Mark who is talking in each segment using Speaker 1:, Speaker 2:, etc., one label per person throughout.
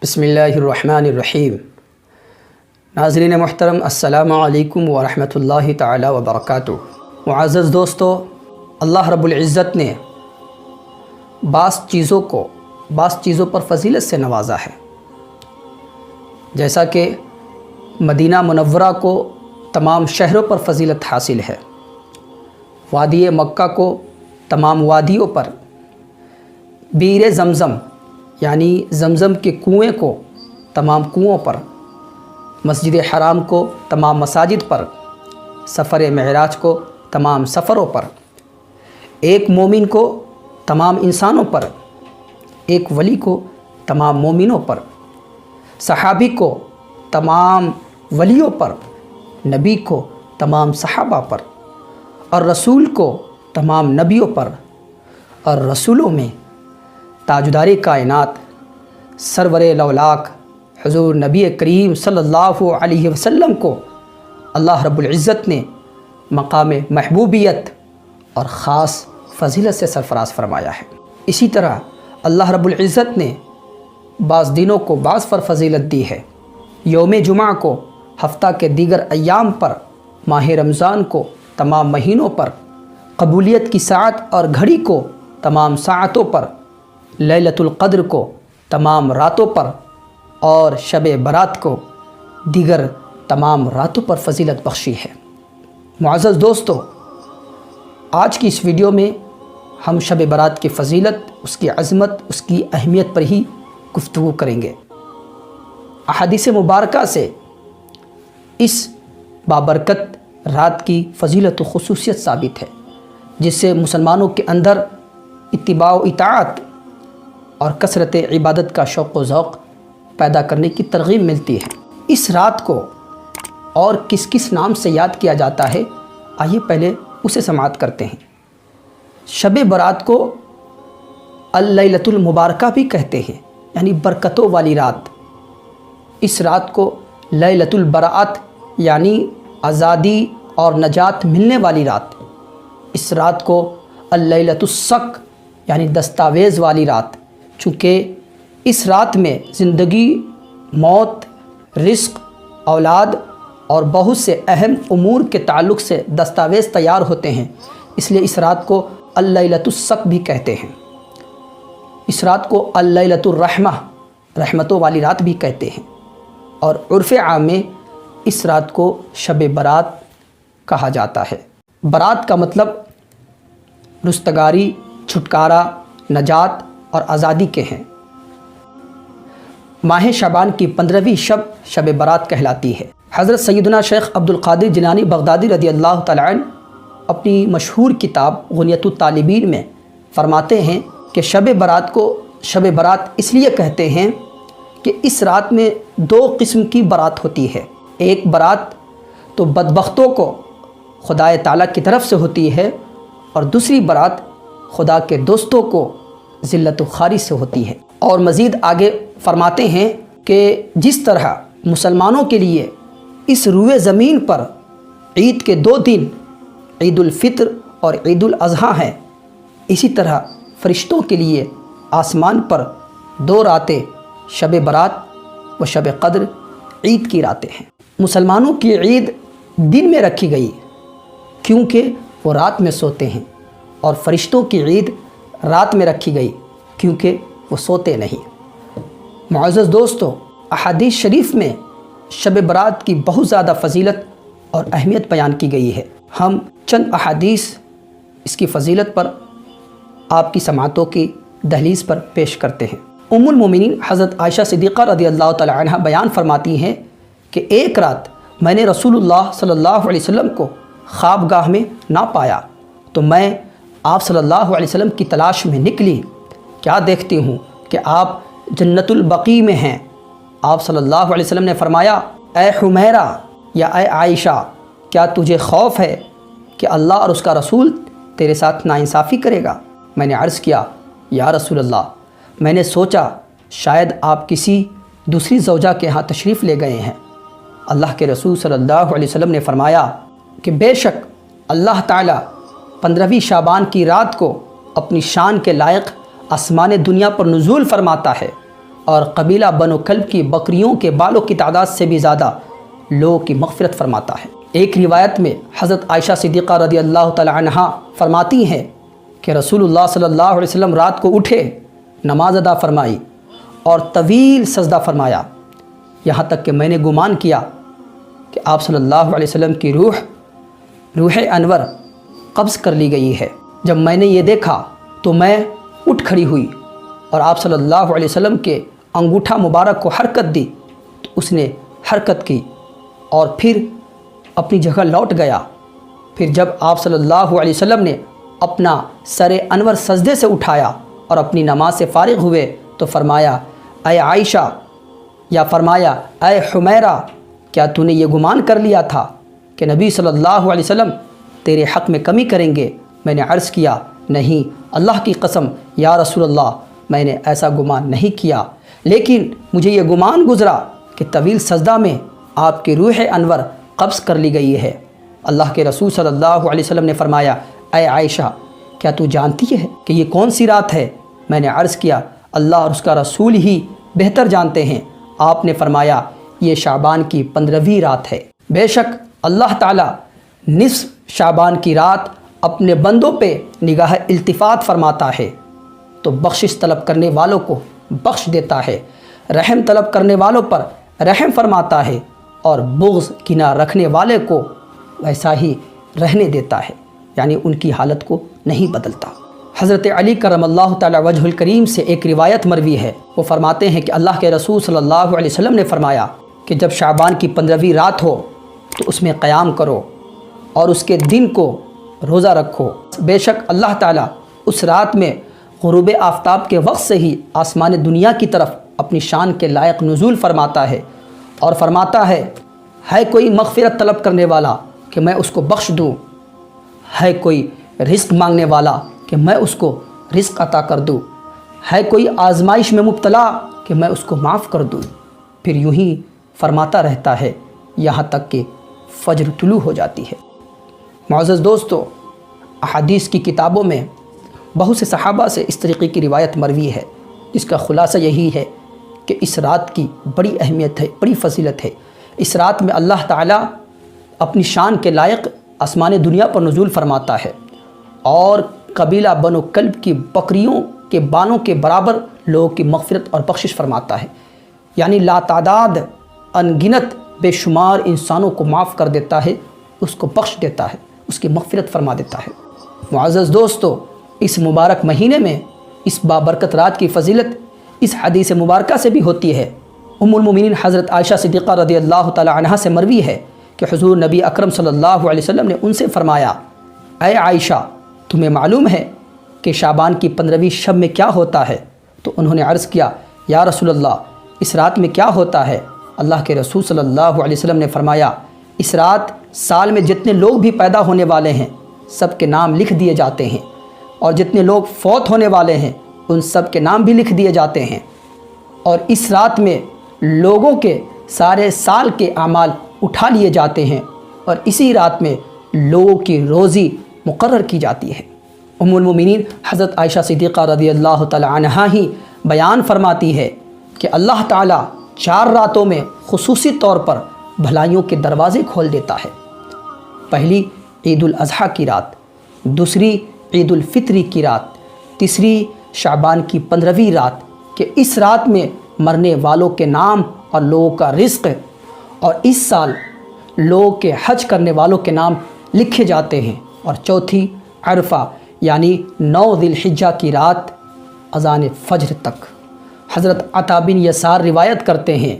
Speaker 1: بسم اللہ الرحمن الرحیم۔ ناظرین محترم، السلام علیکم ورحمۃ اللہ تعالی وبرکاتہ۔ معزز دوستو، اللہ رب العزت نے بعض چیزوں پر فضیلت سے نوازا ہے، جیسا کہ مدینہ منورہ کو تمام شہروں پر فضیلت حاصل ہے، وادی مکہ کو تمام وادیوں پر، بیر زمزم یعنی زمزم کے کنویں کو تمام کنووں پر، مسجد حرام کو تمام مساجد پر، سفر معراج کو تمام سفروں پر، ایک مومن کو تمام انسانوں پر، ایک ولی کو تمام مومنوں پر، صحابی کو تمام ولیوں پر، نبی کو تمام صحابہ پر، اور رسول کو تمام نبیوں پر، اور رسولوں میں تاجدار کائنات سرور لولاک حضور نبی کریم صلی اللہ علیہ وسلم کو اللہ رب العزت نے مقام محبوبیت اور خاص فضیلت سے سرفراز فرمایا ہے۔ اسی طرح اللہ رب العزت نے بعض دنوں کو بعض پر فضیلت دی ہے۔ یوم جمعہ کو ہفتہ کے دیگر ایام پر، ماہ رمضان کو تمام مہینوں پر، قبولیت کی ساعت اور گھڑی کو تمام ساعتوں پر، لیلۃ القدر کو تمام راتوں پر، اور شب برات کو دیگر تمام راتوں پر فضیلت بخشی ہے۔ معزز دوستو، آج کی اس ویڈیو میں ہم شب برات کی فضیلت، اس کی عظمت، اس کی اہمیت پر ہی گفتگو کریں گے۔ احادیث مبارکہ سے اس بابرکت رات کی فضیلت و خصوصیت ثابت ہے، جس سے مسلمانوں کے اندر اتباع و اطاعت اور کثرت عبادت کا شوق و ذوق پیدا کرنے کی ترغیب ملتی ہے۔ اس رات کو اور کس کس نام سے یاد کیا جاتا ہے، آئیے پہلے اسے سماعت کرتے ہیں۔ شب برات کو اللیلۃ المبارکہ بھی کہتے ہیں، یعنی برکتوں والی رات۔ اس رات کو لیلۃ البراءت یعنی آزادی اور نجات ملنے والی رات، اس رات کو اللیلۃ الصک یعنی دستاویز والی رات، چونکہ اس رات میں زندگی، موت، رزق، اولاد اور بہت سے اہم امور کے تعلق سے دستاویز تیار ہوتے ہیں، اس لیے اس رات کو اللیلۃ الصک بھی کہتے ہیں۔ اس رات کو اللیلۃ الرحمہ رحمتوں والی رات بھی کہتے ہیں، اور عرف عام میں اس رات کو شب برات کہا جاتا ہے۔ برات کا مطلب رستگاری، چھٹکارا، نجات اور آزادی کے ہیں۔ ماہ شعبان کی 15ویں شب شب برات کہلاتی ہے۔ حضرت سیدنا شیخ عبد القادر جیلانی بغدادی رضی اللہ تعالیٰ عنہ اپنی مشہور کتاب غنیۃ الطالبین میں فرماتے ہیں کہ شب برات کو شب برات اس لیے کہتے ہیں کہ اس رات میں دو قسم کی برات ہوتی ہے۔ ایک برات تو بدبختوں کو خدا تعالیٰ کی طرف سے ہوتی ہے، اور دوسری برات خدا کے دوستوں کو ذلت و خواری سے ہوتی ہے۔ اور مزید آگے فرماتے ہیں کہ جس طرح مسلمانوں کے لیے اس روئے زمین پر عید کے دو دن عید الفطر اور عید الاضحیٰ ہیں، اسی طرح فرشتوں کے لیے آسمان پر دو راتیں شب برات و شب قدر عید کی راتیں ہیں۔ مسلمانوں کی عید دن میں رکھی گئی کیونکہ وہ رات میں سوتے ہیں، اور فرشتوں کی عید رات میں رکھی گئی کیونکہ وہ سوتے نہیں۔ معزز دوستو، احادیث شریف میں شب برات کی بہت زیادہ فضیلت اور اہمیت بیان کی گئی ہے۔ ہم چند احادیث اس کی فضیلت پر آپ کی سماعتوں کی دہلیز پر پیش کرتے ہیں۔ ام المومنین حضرت عائشہ صدیقہ رضی اللہ تعالی عنہ بیان فرماتی ہیں کہ ایک رات میں نے رسول اللہ صلی اللہ علیہ وسلم کو خوابگاہ میں نہ پایا، تو میں آپ صلی اللہ علیہ وسلم کی تلاش میں نکلی۔ کیا دیکھتی ہوں کہ آپ جنت البقیع میں ہیں۔ آپ صلی اللہ علیہ وسلم نے فرمایا، اے حمیرہ یا اے عائشہ، کیا تجھے خوف ہے کہ اللہ اور اس کا رسول تیرے ساتھ ناانصافی کرے گا؟ میں نے عرض کیا، یا رسول اللہ، میں نے سوچا شاید آپ کسی دوسری زوجہ کے ہاں تشریف لے گئے ہیں۔ اللہ کے رسول صلی اللہ علیہ وسلم نے فرمایا کہ بے شک اللہ تعالیٰ 15ویں شعبان کی رات کو اپنی شان کے لائق آسمان دنیا پر نزول فرماتا ہے، اور قبیلہ بنو کلب کی بکریوں کے بالوں کی تعداد سے بھی زیادہ لوگوں کی مغفرت فرماتا ہے۔ ایک روایت میں حضرت عائشہ صدیقہ رضی اللہ تعالی عنہا فرماتی ہیں کہ رسول اللہ صلی اللہ علیہ وسلم رات کو اٹھے، نماز ادا فرمائی اور طویل سجدہ فرمایا، یہاں تک کہ میں نے گمان کیا کہ آپ صلی اللہ علیہ وسلم کی روح انور قبض کر لی گئی ہے۔ جب میں نے یہ دیکھا تو میں اٹھ کھڑی ہوئی اور آپ صلی اللہ علیہ وسلم کے انگوٹھا مبارک کو حرکت دی تو اس نے حرکت کی اور پھر اپنی جگہ لوٹ گیا۔ پھر جب آپ صلی اللہ علیہ وسلم نے اپنا سر انور سجدے سے اٹھایا اور اپنی نماز سے فارغ ہوئے تو فرمایا اے عائشہ، یا فرمایا اے حمیرہ، کیا تو نے یہ گمان کر لیا تھا کہ نبی صلی اللہ علیہ وسلم تیرے حق میں کمی کریں گے؟ میں نے عرض کیا نہیں، اللہ کی قسم یا رسول اللہ، میں نے ایسا گمان نہیں کیا، لیکن مجھے یہ گمان گزرا کہ طویل سجدہ میں آپ کی روح انور قبض کر لی گئی ہے۔ اللہ کے رسول صلی اللہ علیہ وسلم نے فرمایا اے عائشہ، کیا تو جانتی ہے کہ یہ کون سی رات ہے؟ میں نے عرض کیا اللہ اور اس کا رسول ہی بہتر جانتے ہیں۔ آپ نے فرمایا یہ شعبان کی 15ویں رات ہے۔ بے شک اللہ تعالیٰ نصف شعبان کی رات اپنے بندوں پہ نگاہ التفات فرماتا ہے تو بخشش طلب کرنے والوں کو بخش دیتا ہے، رحم طلب کرنے والوں پر رحم فرماتا ہے اور بغض کینہ رکھنے والے کو ویسا ہی رہنے دیتا ہے، یعنی ان کی حالت کو نہیں بدلتا۔ حضرت علی کرم اللہ تعالی وجہ الکریم سے ایک روایت مروی ہے، وہ فرماتے ہیں کہ اللہ کے رسول صلی اللہ علیہ وسلم نے فرمایا کہ جب شعبان کی 15ویں رات ہو تو اس میں قیام کرو اور اس کے دن کو روزہ رکھو، بے شک اللہ تعالیٰ اس رات میں غروب آفتاب کے وقت سے ہی آسمان دنیا کی طرف اپنی شان کے لائق نزول فرماتا ہے اور فرماتا ہے کوئی مغفرت طلب کرنے والا کہ میں اس کو بخش دوں، ہے کوئی رزق مانگنے والا کہ میں اس کو رزق عطا کر دوں، ہے کوئی آزمائش میں مبتلا کہ میں اس کو معاف کر دوں۔ پھر یوں ہی فرماتا رہتا ہے یہاں تک کہ فجر طلوع ہو جاتی ہے۔ معزز دوستو، احادیث کی کتابوں میں بہت سے صحابہ سے اس طریقے کی روایت مروی ہے، جس کا خلاصہ یہی ہے کہ اس رات کی بڑی اہمیت ہے، بڑی فضیلت ہے۔ اس رات میں اللہ تعالیٰ اپنی شان کے لائق آسمان دنیا پر نزول فرماتا ہے اور قبیلہ بنو کلب کی بکریوں کے بالوں کے برابر لوگوں کی مغفرت اور بخشش فرماتا ہے، یعنی لاتعداد انگنت بے شمار انسانوں کو معاف کر دیتا ہے، اس کو بخش دیتا ہے، اس کی مغفرت فرما دیتا ہے۔ معزز دوستو، اس مبارک مہینے میں اس بابرکت رات کی فضیلت اس حدیث مبارکہ سے بھی ہوتی ہے۔ ام المومنین حضرت عائشہ صدیقہ رضی اللہ تعالی عنہا سے مروی ہے کہ حضور نبی اکرم صلی اللہ علیہ وسلم نے ان سے فرمایا اے عائشہ، تمہیں معلوم ہے کہ شعبان کی 15ویں شب میں کیا ہوتا ہے؟ تو انہوں نے عرض کیا یا رسول اللہ، اس رات میں کیا ہوتا ہے؟ اللہ کے رسول صلی اللہ علیہ وسلم نے فرمایا اس رات سال میں جتنے لوگ بھی پیدا ہونے والے ہیں سب کے نام لکھ دیے جاتے ہیں، اور جتنے لوگ فوت ہونے والے ہیں ان سب کے نام بھی لکھ دیے جاتے ہیں، اور اس رات میں لوگوں کے سارے سال کے اعمال اٹھا لیے جاتے ہیں، اور اسی رات میں لوگوں کی روزی مقرر کی جاتی ہے۔ ام المومنین حضرت عائشہ صدیقہ رضی اللہ تعالی عنہا ہی بیان فرماتی ہے کہ اللہ تعالیٰ 4 راتوں میں خصوصی طور پر بھلائیوں کے دروازے کھول دیتا ہے۔ پہلی عید الاضحیٰ کی رات، دوسری عید الفطری کی رات، تیسری شعبان کی 15ویں رات، کہ اس رات میں مرنے والوں کے نام اور لوگوں کا رزق، اور اس سال لوگوں کے حج کرنے والوں کے نام لکھے جاتے ہیں، اور چوتھی عرفہ یعنی 9 ذی الحجہ کی رات اذان فجر تک۔ حضرت عطا بن یسار روایت کرتے ہیں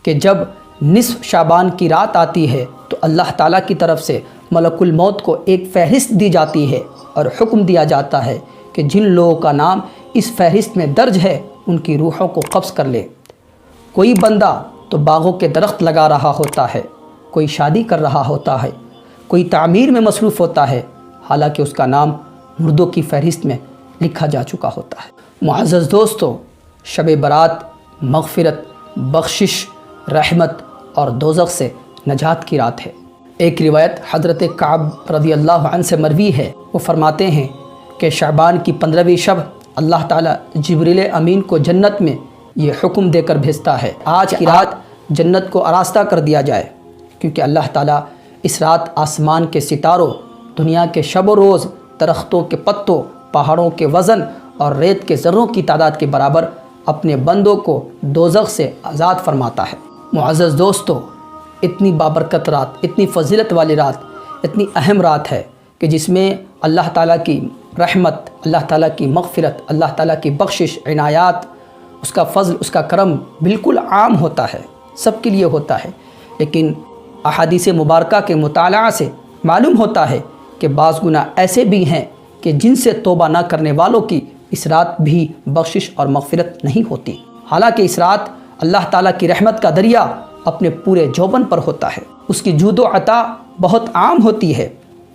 Speaker 1: کہ جب نصف شعبان کی رات آتی ہے تو اللہ تعالیٰ کی طرف سے ملک الموت کو ایک فہرست دی جاتی ہے اور حکم دیا جاتا ہے کہ جن لوگوں کا نام اس فہرست میں درج ہے ان کی روحوں کو قبض کر لے۔ کوئی بندہ تو باغوں کے درخت لگا رہا ہوتا ہے، کوئی شادی کر رہا ہوتا ہے، کوئی تعمیر میں مصروف ہوتا ہے، حالانکہ اس کا نام مردوں کی فہرست میں لکھا جا چکا ہوتا ہے۔ معزز دوستو، شب برات مغفرت، بخشش، رحمت اور دوزخ سے نجات کی رات ہے۔ ایک روایت حضرت کعب رضی اللہ عنہ سے مروی ہے، وہ فرماتے ہیں کہ شعبان کی 15ویں شب اللہ تعالیٰ جبریل امین کو جنت میں یہ حکم دے کر بھیجتا ہے آج کی رات جنت کو آراستہ کر دیا جائے، کیونکہ اللہ تعالیٰ اس رات آسمان کے ستاروں، دنیا کے شب و روز، درختوں کے پتوں، پہاڑوں کے وزن اور ریت کے ذروں کی تعداد کے برابر اپنے بندوں کو دوزخ سے آزاد فرماتا ہے۔ معزز دوستو، اتنی بابرکت رات، اتنی فضیلت والی رات، اتنی اہم رات ہے کہ جس میں اللہ تعالیٰ کی رحمت، اللہ تعالیٰ کی مغفرت، اللہ تعالیٰ کی بخشش، عنایات، اس کا فضل، اس کا کرم بالکل عام ہوتا ہے، سب کے لیے ہوتا ہے۔ لیکن احادیث مبارکہ کے مطالعہ سے معلوم ہوتا ہے کہ بعض گناہ ایسے بھی ہیں کہ جن سے توبہ نہ کرنے والوں کی اس رات بھی بخشش اور مغفرت نہیں ہوتی۔ حالانکہ اس رات اللہ تعالیٰ کی رحمت کا دریا اپنے پورے جوبن پر ہوتا ہے، اس کی جود و عطا بہت عام ہوتی ہے،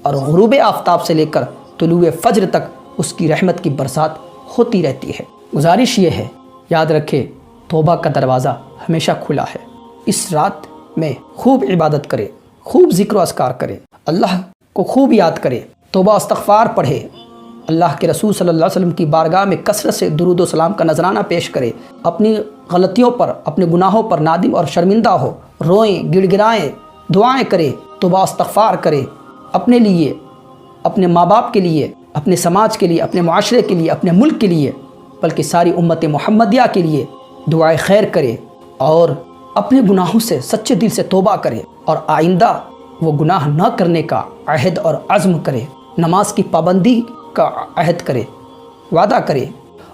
Speaker 1: اور غروب آفتاب سے لے کر طلوع فجر تک اس کی رحمت کی برسات ہوتی رہتی ہے۔ گزارش یہ ہے، یاد رکھے توبہ کا دروازہ ہمیشہ کھلا ہے۔ اس رات میں خوب عبادت کرے، خوب ذکر و اذکار کرے، اللہ کو خوب یاد کرے، توبہ استغفار پڑھے، اللہ کے رسول صلی اللہ علیہ وسلم کی بارگاہ میں کثرت سے درود و سلام کا نذرانہ پیش کرے، اپنی غلطیوں پر، اپنے گناہوں پر نادم اور شرمندہ ہو، روئیں، گڑ گڑائیں، دعائیں کرے، توبہ استغفار کرے، اپنے لیے، اپنے ماں باپ کے لیے، اپنے سماج کے لیے، اپنے معاشرے کے لیے، اپنے ملک کے لیے، بلکہ ساری امت محمدیہ کے لیے دعائے خیر کرے، اور اپنے گناہوں سے سچے دل سے توبہ کرے، اور آئندہ وہ گناہ نہ کرنے کا عہد اور عزم کرے، نماز کی پابندی کا عہد کرے، وعدہ کرے۔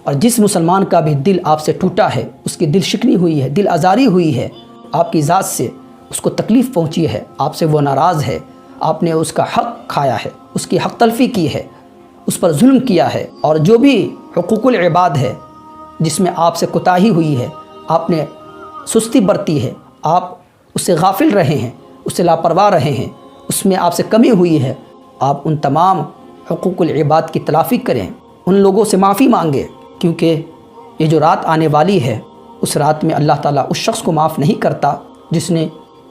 Speaker 1: اور جس مسلمان کا بھی دل آپ سے ٹوٹا ہے، اس کی دل شکنی ہوئی ہے، دل آزاری ہوئی ہے آپ کی ذات سے، اس کو تکلیف پہنچی ہے، آپ سے وہ ناراض ہے، آپ نے اس کا حق کھایا ہے، اس کی حق تلفی کی ہے، اس پر ظلم کیا ہے، اور جو بھی حقوق العباد ہے جس میں آپ سے کوتاہی ہوئی ہے، آپ نے سستی برتی ہے، آپ اس سے غافل رہے ہیں، اس سے لاپرواہ رہے ہیں، اس میں آپ سے کمی ہوئی ہے، آپ ان تمام حقوق العباد کی تلافی کریں، ان لوگوں سے معافی مانگیں، کیونکہ یہ جو رات آنے والی ہے، اس رات میں اللہ تعالیٰ اس شخص کو معاف نہیں کرتا جس نے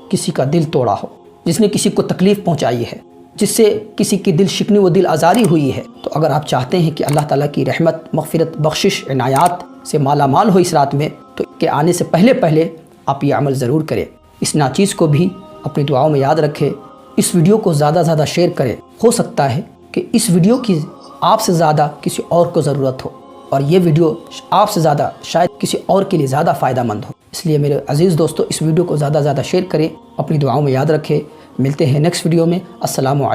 Speaker 1: کسی کا دل توڑا ہو، جس نے کسی کو تکلیف پہنچائی ہے، جس سے کسی کی دل شکنی و دل آزاری ہوئی ہے۔ تو اگر آپ چاہتے ہیں کہ اللہ تعالیٰ کی رحمت، مغفرت، بخشش، عنایات سے مالا مال ہو اس رات میں، تو کہ آنے سے پہلے آپ یہ عمل ضرور کریں۔ اس ناچیز کو بھی اپنی دعاؤں میں یاد رکھے، اس ویڈیو کو زیادہ زیادہ شیئر کریں۔ ہو سکتا ہے کہ اس ویڈیو کی آپ سے زیادہ کسی اور کو ضرورت ہو، اور یہ ویڈیو آپ سے زیادہ شاید کسی اور کے لیے زیادہ فائدہ مند ہو۔ اس لیے میرے عزیز دوستو، اس ویڈیو کو زیادہ زیادہ شیئر کریں، اپنی دعاؤں میں یاد رکھیں۔ ملتے ہیں نیکسٹ ویڈیو میں۔ السلام علیکم۔